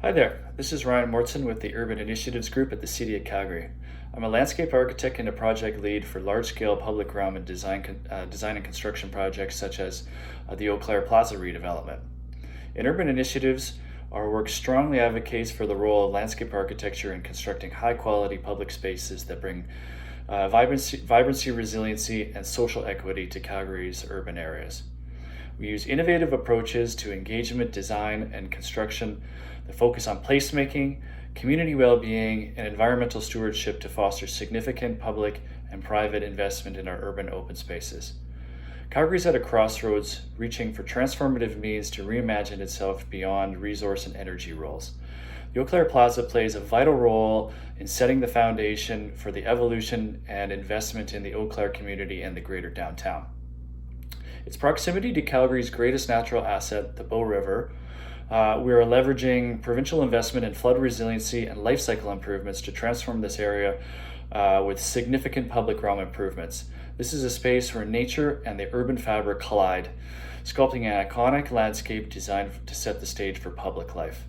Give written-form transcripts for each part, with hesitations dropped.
Hi there, this is Ryan Morton with the Urban Initiatives Group at the City of Calgary. I'm a landscape architect and a project lead for large-scale public realm and design and construction projects such as the Eau Claire Plaza redevelopment. In Urban Initiatives, our work strongly advocates for the role of landscape architecture in constructing high-quality public spaces that bring vibrancy, resiliency, and social equity to Calgary's urban areas. We use innovative approaches to engagement, design, and construction that focus on placemaking, community well-being, and environmental stewardship to foster significant public and private investment in our urban open spaces. Calgary's at a crossroads, reaching for transformative means to reimagine itself beyond resource and energy roles. The Eau Claire Plaza plays a vital role in setting the foundation for the evolution and investment in the Eau Claire community and the greater downtown. Its proximity to Calgary's greatest natural asset, the Bow River, we are leveraging provincial investment in flood resiliency and life cycle improvements to transform this area with significant public realm improvements. This is a space where nature and the urban fabric collide, sculpting an iconic landscape designed to set the stage for public life.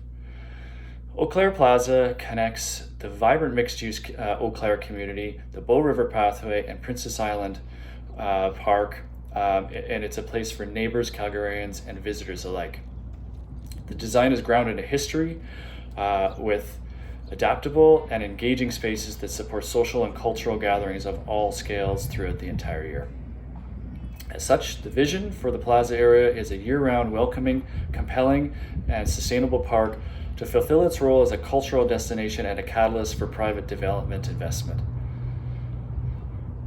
Eau Claire Plaza connects the vibrant mixed-use Eau Claire community, the Bow River Pathway, and Princess Island Park, and it's a place for neighbors, Calgarians, and visitors alike. The design is grounded in history with adaptable and engaging spaces that support social and cultural gatherings of all scales throughout the entire year. As such, the vision for the plaza area is a year-round, welcoming, compelling, and sustainable park to fulfill its role as a cultural destination and a catalyst for private development investment.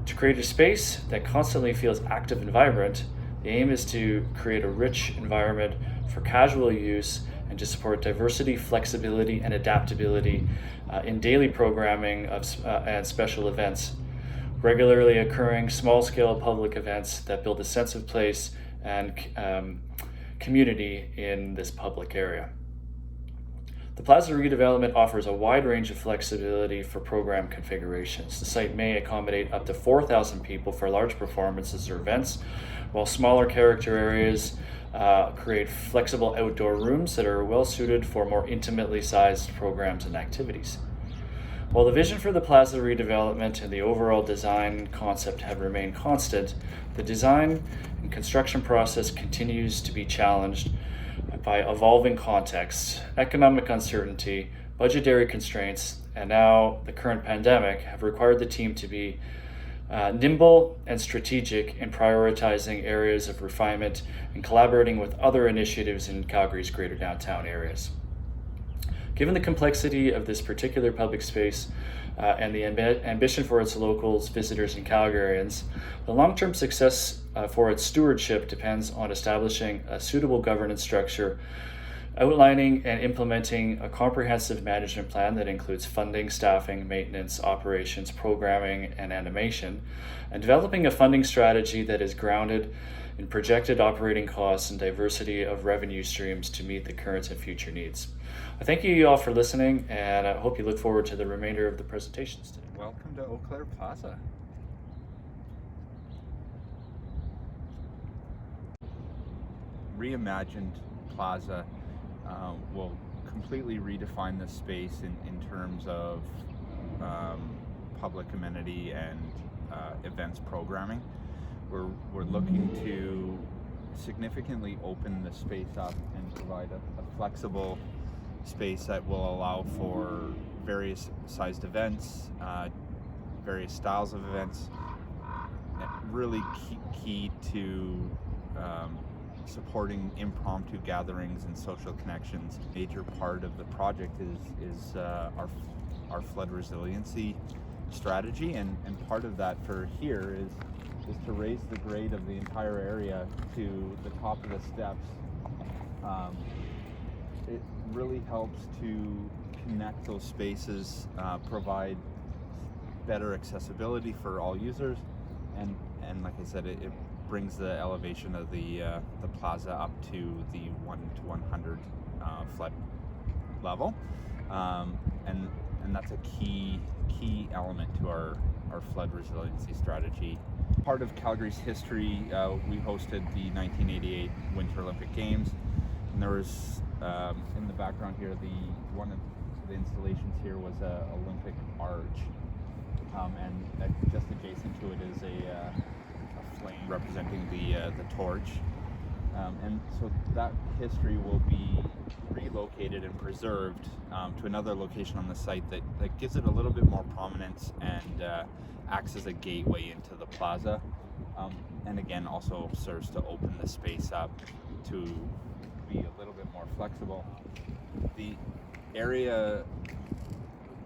To create a space that constantly feels active and vibrant, the aim is to create a rich environment for casual use and to support diversity, flexibility, and adaptability in daily programming and special events, regularly occurring small-scale public events that build a sense of place and community in this public area. The plaza redevelopment offers a wide range of flexibility for program configurations. The site may accommodate up to 4,000 people for large performances or events, while smaller character areas create flexible outdoor rooms that are well suited for more intimately sized programs and activities. While the vision for the plaza redevelopment and the overall design concept have remained constant, the design and construction process continues to be challenged by evolving contexts, economic uncertainty, budgetary constraints, and now the current pandemic have required the team to be nimble and strategic in prioritizing areas of refinement and collaborating with other initiatives in Calgary's greater downtown areas. Given the complexity of this particular public space and the ambition for its locals, visitors, and Calgarians, the long-term success for its stewardship depends on establishing a suitable governance structure, outlining and implementing a comprehensive management plan that includes funding, staffing, maintenance, operations, programming, and animation, and developing a funding strategy that is grounded in projected operating costs and diversity of revenue streams to meet the current and future needs. I thank you all for listening, and I hope you look forward to the remainder of the presentations today. Welcome to Eau Claire Plaza. Reimagined plaza will completely redefine the space in terms of public amenity and events programming. We're looking to significantly open the space up and provide a flexible space that will allow for various sized events, various styles of events. Really key to supporting impromptu gatherings and social connections. A major part of the project is our flood resiliency strategy, and part of that for here is to raise the grade of the entire area to the top of the steps. It really helps to connect those spaces, provide better accessibility for all users, and like I said, it brings the elevation of the plaza up to the 1 to 100 flood level, and that's a key element to our flood resiliency strategy. Part of Calgary's history, we hosted the 1988 Winter Olympic Games, and there was in the background here, one of the installations here was a Olympic arch, and just adjacent to it is a flame representing the torch. And so that history will be relocated and preserved to another location on the site that gives it a little bit more prominence and acts as a gateway into the plaza. And again, also serves to open the space up to be a little bit more flexible. The area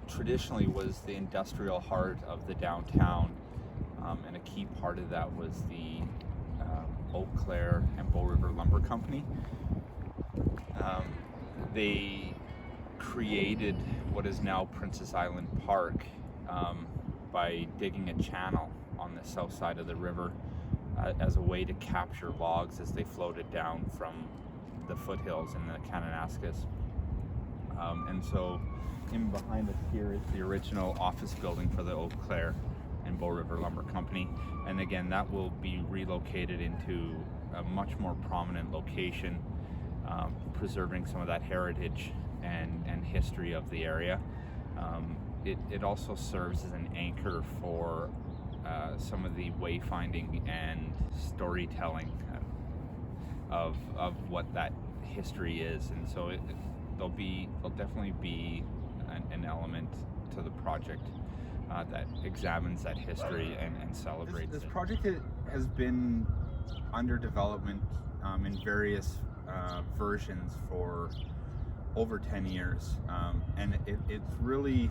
traditionally was the industrial heart of the downtown, and a key part of that was the Eau Claire and Bow River Lumber Company. They created what is now Princess Island Park by digging a channel on the south side of the river as a way to capture logs as they floated down from the foothills in the Kananaskis. And so in behind us here is the original office building for the Eau Claire and Bow River Lumber Company, and again that will be relocated into a much more prominent location, preserving some of that heritage and history of the area. It also serves as an anchor for some of the wayfinding and storytelling of what that history is, and so there'll definitely be an element to the project that examines that history and celebrates this it. project has been under development in various versions for over 10 years, and it's really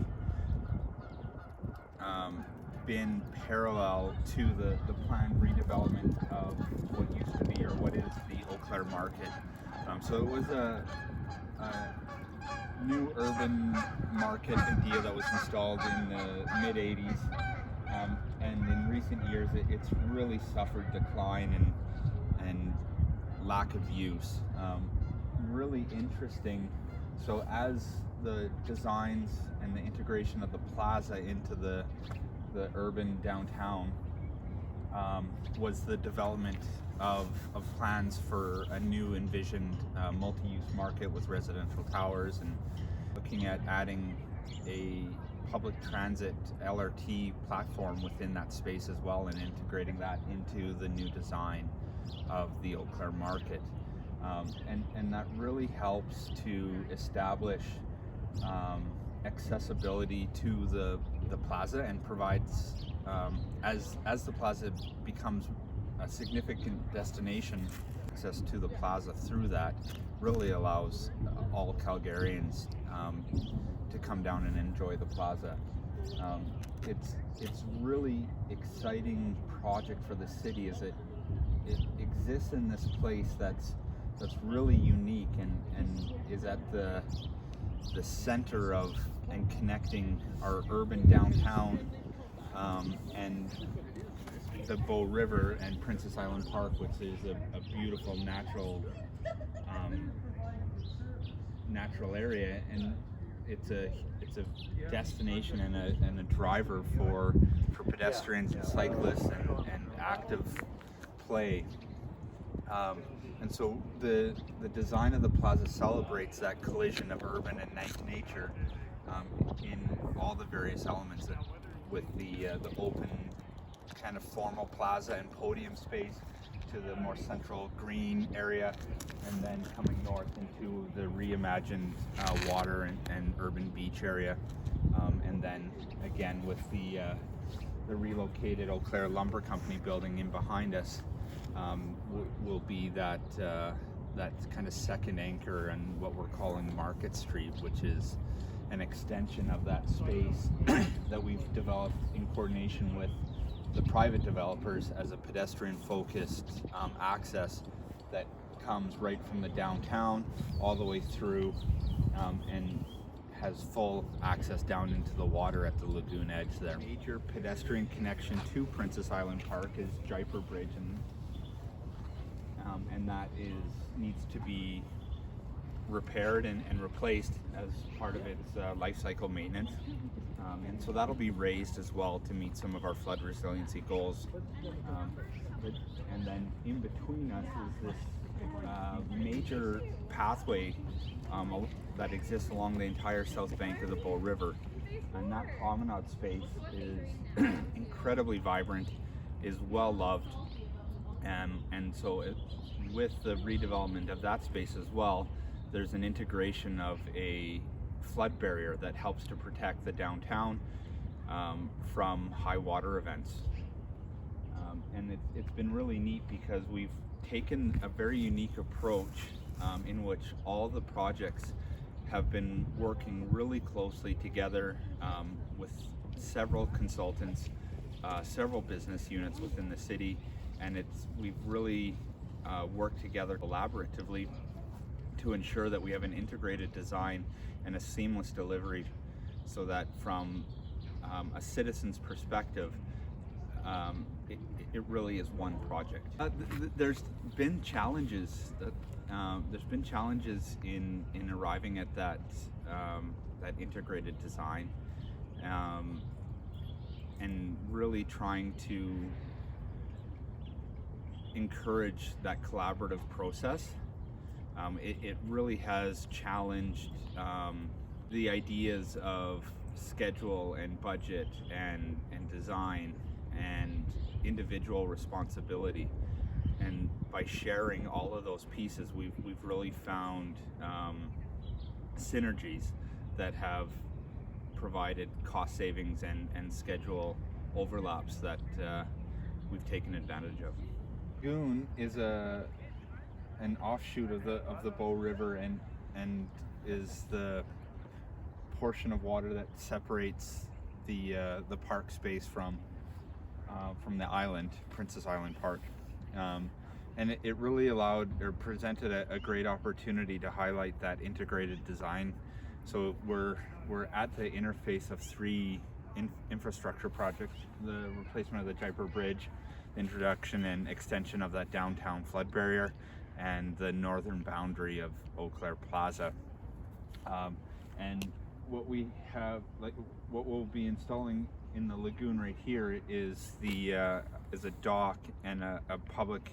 been parallel to the planned redevelopment of what used to be, or what is, the Eau Claire Market. So it was a new urban market idea that was installed in the mid-80s, and in recent years it's really suffered decline and lack of use. Really interesting. So as the designs and the integration of the plaza into the urban downtown was the development of plans for a new envisioned multi-use market with residential towers, and looking at adding a public transit LRT platform within that space as well, and integrating that into the new design of the Eau Claire Market. And that really helps to establish accessibility to the plaza, and provides, as the plaza becomes a significant destination, access to the plaza through that really allows all Calgarians to come down and enjoy the plaza. It's really exciting project for the city, as it exists in this place that's really unique and is at the center of and connecting our urban downtown and the Bow River and Princess Island Park, which is a beautiful natural area, and it's a destination and a driver for pedestrians and cyclists and active play. And so the design of the plaza celebrates that collision of urban and nature in all the various elements, with the open kind of formal plaza and podium space to the more central green area, and then coming north into the reimagined water and urban beach area, and then again with the relocated Eau Claire Lumber Company building in behind us, will be that kind of second anchor, and what we're calling Market Street, which is an extension of that space that we've developed in coordination with the private developers as a pedestrian-focused access that comes right from the downtown all the way through, and has full access down into the water at the lagoon edge there. Major pedestrian connection to Princess Island Park is Jaipur Bridge, and that needs to be repaired and replaced as part of its life cycle maintenance, and so that'll be raised as well to meet some of our flood resiliency goals. And then in between us is this major pathway that exists along the entire south bank of the Bow River. And that promenade space is incredibly vibrant, is well loved, and so with the redevelopment of that space as well, there's an integration of a flood barrier that helps to protect the downtown from high water events. And it's been really neat because we've taken a very unique approach in which all the projects have been working really closely together with several consultants, several business units within the city, and we've really worked together collaboratively to ensure that we have an integrated design and a seamless delivery, so that from a citizen's perspective, it really is one project. There's been challenges. There's been challenges in arriving at that integrated design, and really trying to encourage that collaborative process. It really has challenged the ideas of schedule and budget and design and individual responsibility. And by sharing all of those pieces, we've really found synergies that have provided cost savings and schedule overlaps that we've taken advantage of. Lagoon is an offshoot of the Bow River and is the portion of water that separates the park space from the island, Princess Island Park. And it really presented a great opportunity to highlight that integrated design. So we're at the interface of three infrastructure projects: the replacement of the Jaipur Bridge, the introduction and extension of that downtown flood barrier, and the northern boundary of Eau Claire Plaza. And what we'll be installing in the lagoon right here is a dock and a public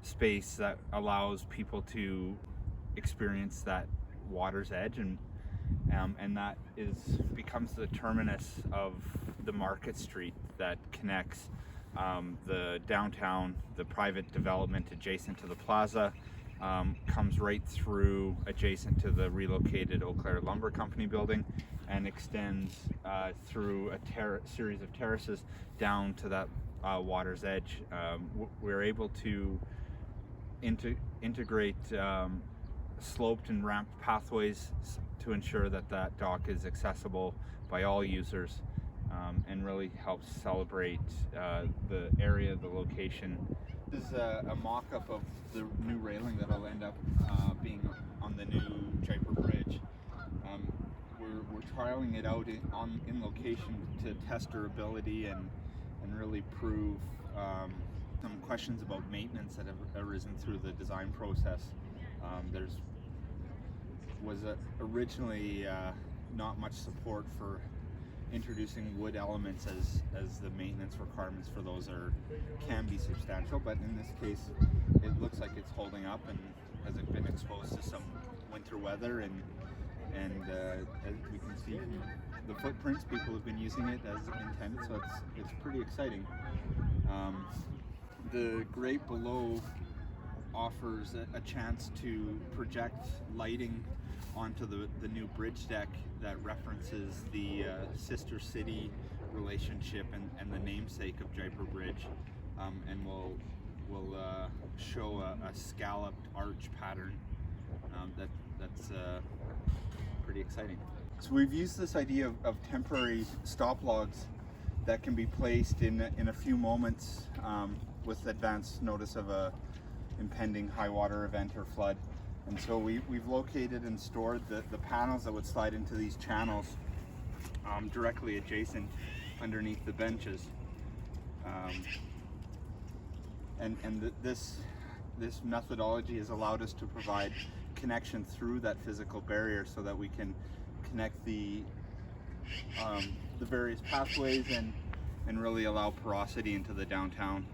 space that allows people to experience that water's edge, and that becomes the terminus of the Market Street that connects the downtown, the private development adjacent to the plaza, comes right through adjacent to the relocated Eau Claire Lumber Company building, and extends through a series of terraces down to that water's edge. We're able to integrate sloped and ramped pathways to ensure that dock is accessible by all users, and really helps celebrate the area, the location. This is a mock-up of the new railing that will end up being on the new Jaipur Bridge. We're trialing it out in location to test durability and really prove some questions about maintenance that have arisen through the design process. Was originally not much support for introducing wood elements, as the maintenance requirements for those can be substantial, but in this case it looks like it's holding up and has been exposed to some winter weather, and as we can see from the footprints, people have been using it as intended, so it's pretty exciting. The grate below offers a chance to project lighting onto the new bridge deck that references the sister city relationship and the namesake of Jaipur Bridge, and will show a scalloped arch pattern that's pretty exciting. So we've used this idea of temporary stop logs that can be placed in a few moments with advance notice of a impending high water event or flood. And so we've located and stored the panels that would slide into these channels directly adjacent underneath the benches. This methodology has allowed us to provide connection through that physical barrier, so that we can connect the various pathways and really allow porosity into the downtown.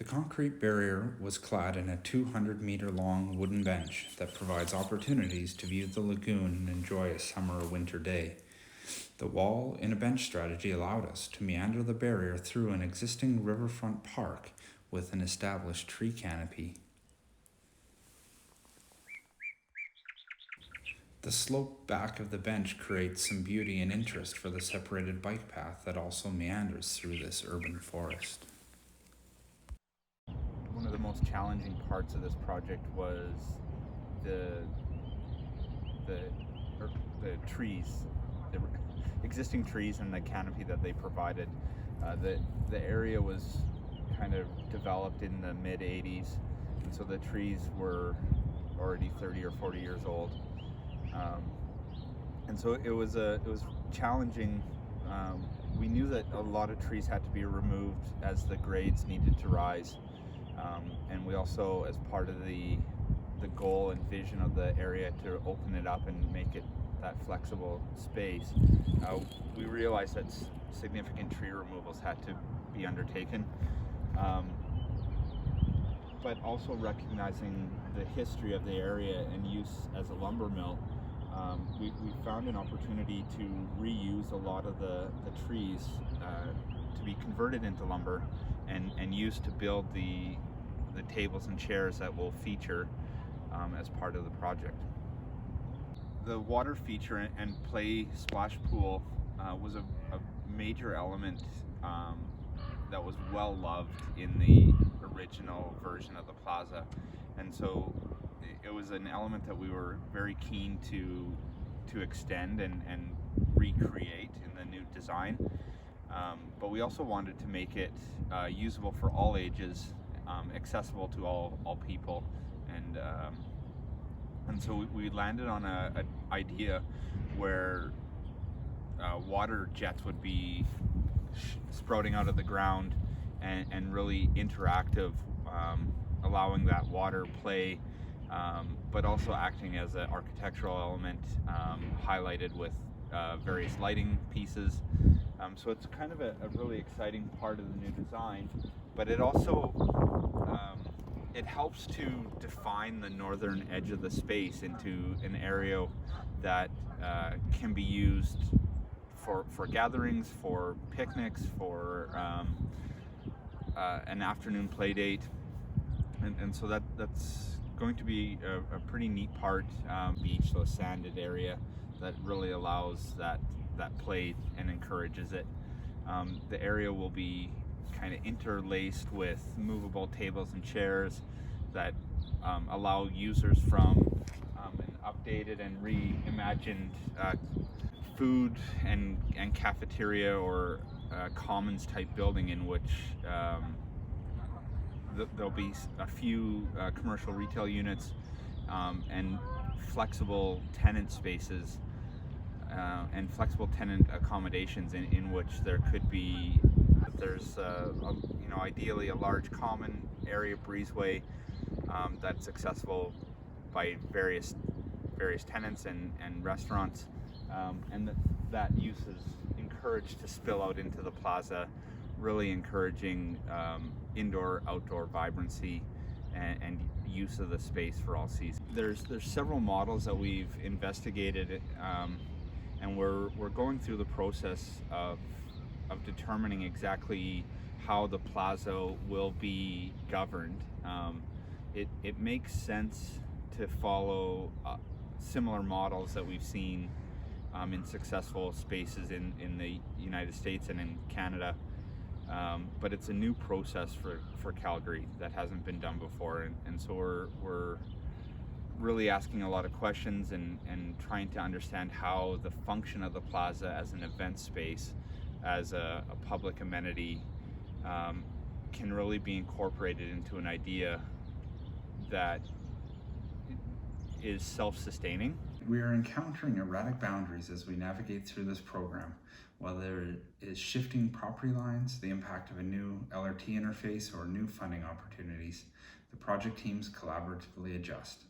The concrete barrier was clad in a 200-meter-long wooden bench that provides opportunities to view the lagoon and enjoy a summer or winter day. The wall in a bench strategy allowed us to meander the barrier through an existing riverfront park with an established tree canopy. The slope back of the bench creates some beauty and interest for the separated bike path that also meanders through this urban forest. One of the most challenging parts of this project was the trees, the existing trees and the canopy that they provided. The area was kind of developed in the mid 80s, and so the trees were already 30 or 40 years old. And so it was challenging. We knew that a lot of trees had to be removed as the grades needed to rise. And we also, as part of the goal and vision of the area to open it up and make it that flexible space, we realized that significant tree removals had to be undertaken. But also recognizing the history of the area and use as a lumber mill, we found an opportunity to reuse a lot of the trees to be converted into lumber and used to build the tables and chairs that will feature as part of the project. The water feature and play splash pool was a major element that was well loved in the original version of the plaza, and so it was an element that we were very keen to extend and recreate in the new design. But we also wanted to make it usable for all ages, accessible to all people, and so we landed on an idea where water jets would be sprouting out of the ground and really interactive, allowing that water play, but also acting as an architectural element, highlighted with various lighting pieces. So it's kind of a really exciting part of the new design, but it also it helps to define the northern edge of the space into an area that can be used for gatherings, for picnics, for an afternoon play date, and so that's going to be a pretty neat part. Beach, so a sanded area that really allows that play and encourages it. The area will be kind of interlaced with movable tables and chairs that allow users from an updated and reimagined food and cafeteria or commons type building in which there'll be a few commercial retail units and flexible tenant spaces and flexible tenant accommodations in which there's ideally a large common area breezeway that's accessible by various tenants and restaurants, and that use is encouraged to spill out into the plaza, really encouraging indoor-outdoor vibrancy and use of the space for all seasons. There's several models that we've investigated, and we're going through the process of determining exactly how the plaza will be governed. It makes sense to follow similar models that we've seen in successful spaces in the United States and in Canada, but it's a new process for Calgary that hasn't been done before, and so we're really asking a lot of questions and trying to understand how the function of the plaza as an event space, as a public amenity, can really be incorporated into an idea that is self-sustaining. We are encountering erratic boundaries as we navigate through this program, whether it is shifting property lines, the impact of a new LRT interface, or new funding opportunities. The project teams collaboratively adjust.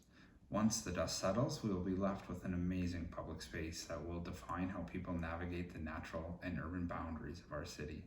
Once the dust settles, we will be left with an amazing public space that will define how people navigate the natural and urban boundaries of our city.